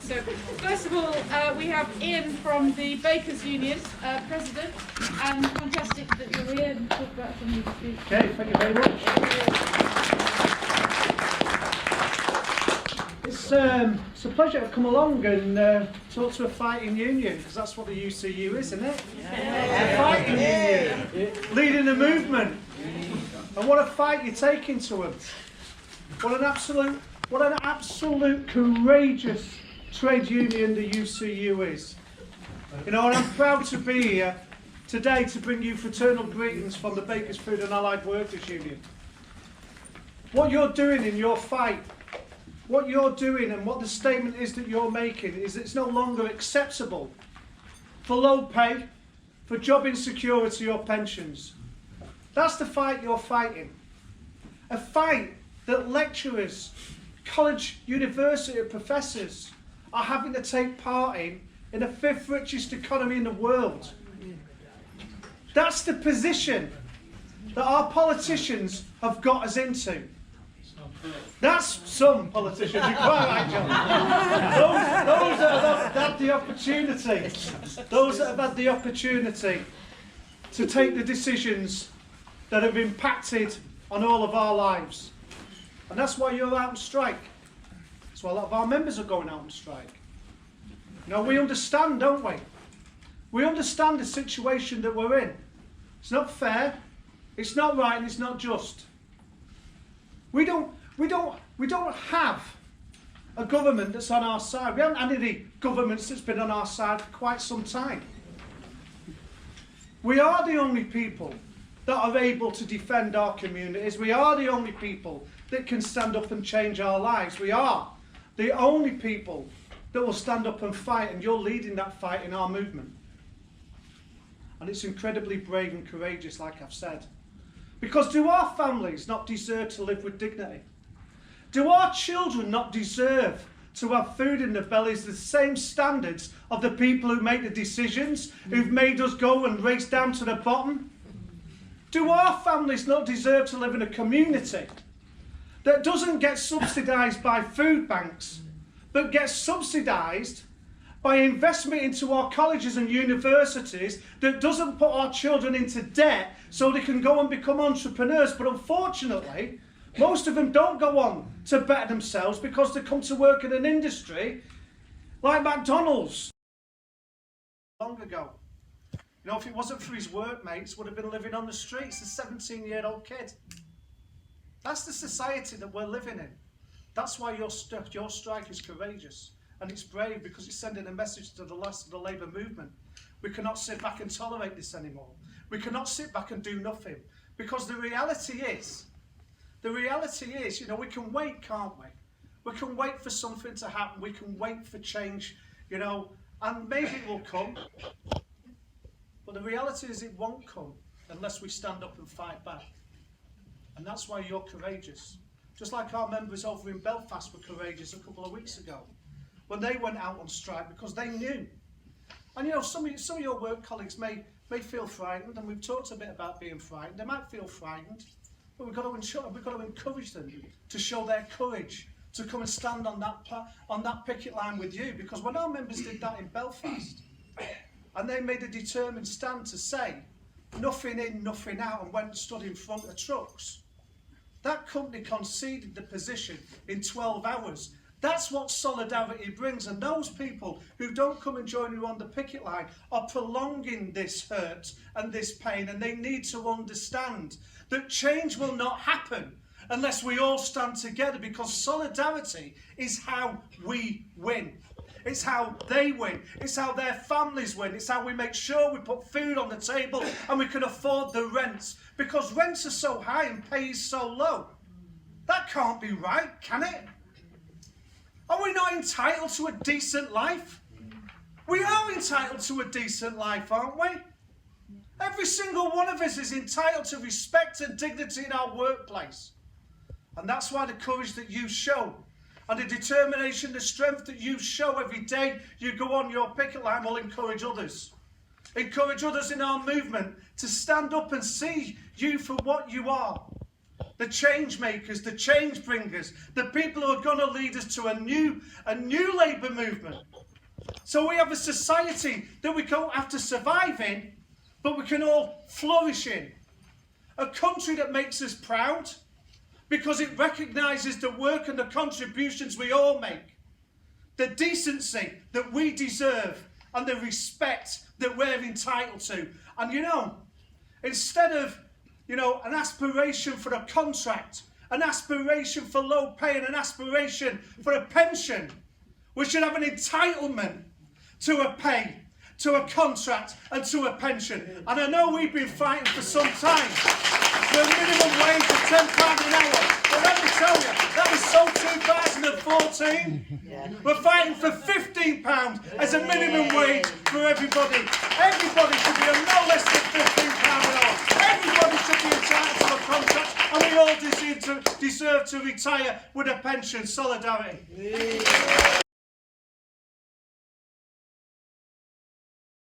So, first of all, we have Ian from the Bakers Union, President, and fantastic that you're here and talk about from your speech. Okay, thank you very much. It's a pleasure to come along and talk to a fighting union, because that's what the UCU is, isn't it? Yeah. A fighting union, leading a movement. And what a fight you're taking to them. What an absolute courageous trade union the UCU is. You know, and I'm proud to be here today to bring you fraternal greetings from the Bakers Food and Allied Workers Union. What you're doing in your fight, what you're doing and what the statement is that you're making is it's no longer acceptable for low pay, for job insecurity or pensions. That's the fight you're fighting. A fight that lecturers, college, university professors are having to take part in the 5th richest economy in the world. That's the position that our politicians have got us into. That's some politicians, you're quite right, John. Those that have had the opportunity, to take the decisions that have impacted on all of our lives. And that's why you're out on strike. That's why a lot of our members are going out on strike. You know, we understand, don't we? We understand the situation that we're in. It's not fair, it's not right, and it's not just. We don't have a government that's on our side. We haven't had any governments that's been on our side for quite some time. We are the only people that are able to defend our communities. We are the only people that can stand up and change our lives. We are the only people that will stand up and fight, and you're leading that fight in our movement. And it's incredibly brave and courageous, like I've said. Because do our families not deserve to live with dignity? Do our children not deserve to have food in their bellies, the same standards of the people who make the decisions, who've made us go and race down to the bottom? Do our families not deserve to live in a community that doesn't get subsidised by food banks, but gets subsidised by investment into our colleges and universities, that doesn't put our children into debt so they can go and become entrepreneurs? But unfortunately, most of them don't go on to better themselves because they come to work in an industry like McDonald's. Long ago. You know, if it wasn't for his workmates, would have been living on the streets, a 17-year-old kid. That's the society that we're living in. That's why your strike is courageous. And it's brave, because it's sending a message to the rest of the Labour movement. We cannot sit back and tolerate this anymore. We cannot sit back and do nothing. Because the reality is, you know, we can wait, can't we? We can wait for something to happen. We can wait for change, you know, and maybe it will come. But the reality is it won't come unless we stand up and fight back. And that's why you're courageous. Just like our members over in Belfast were courageous a couple of weeks ago when they went out on strike, because they knew. And you know, some of your work colleagues may feel frightened, and we've talked a bit about being frightened. They might feel frightened, but we've got to encourage them to show their courage, to come and stand on that picket line with you. Because when our members did that in Belfast, and they made a determined stand to say, nothing in, nothing out, and went and stood in front of trucks, that company conceded the position in 12 hours. That's what solidarity brings, and those people who don't come and join you on the picket line are prolonging this hurt and this pain, and they need to understand that change will not happen unless we all stand together, because solidarity is how we win. It's how they win. It's how their families win. It's how we make sure we put food on the table and we can afford the rents. Because rents are so high and pay is so low. That can't be right, can it? Are we not entitled to a decent life? We are entitled to a decent life, aren't we? Every single one of us is entitled to respect and dignity in our workplace. And that's why the courage that you show, and the determination, the strength that you show every day you go on your picket line, will encourage others. Encourage others in our movement to stand up and see you for what you are. the change makers, the change bringers, the people who are going to lead us to a new labour movement. So we have a society that we don't have to survive in, but we can all flourish in. A country that makes us proud because it recognises the work and the contributions we all make, the decency that we deserve and the respect that we're entitled to. And you know, instead of, you know, an aspiration for a contract, an aspiration for low pay and an aspiration for a pension, we should have an entitlement to a pay, to a contract and to a pension. And I know we've been fighting for some time for a minimum wage of £10 an hour. But let me tell you, that was so 2014. Yeah. We're fighting for £15 as a minimum wage for everybody. Everybody should be on no less than £15 an hour. Everybody should be entitled to a contract, and we all deserve to retire with a pension. Solidarity. Yeah.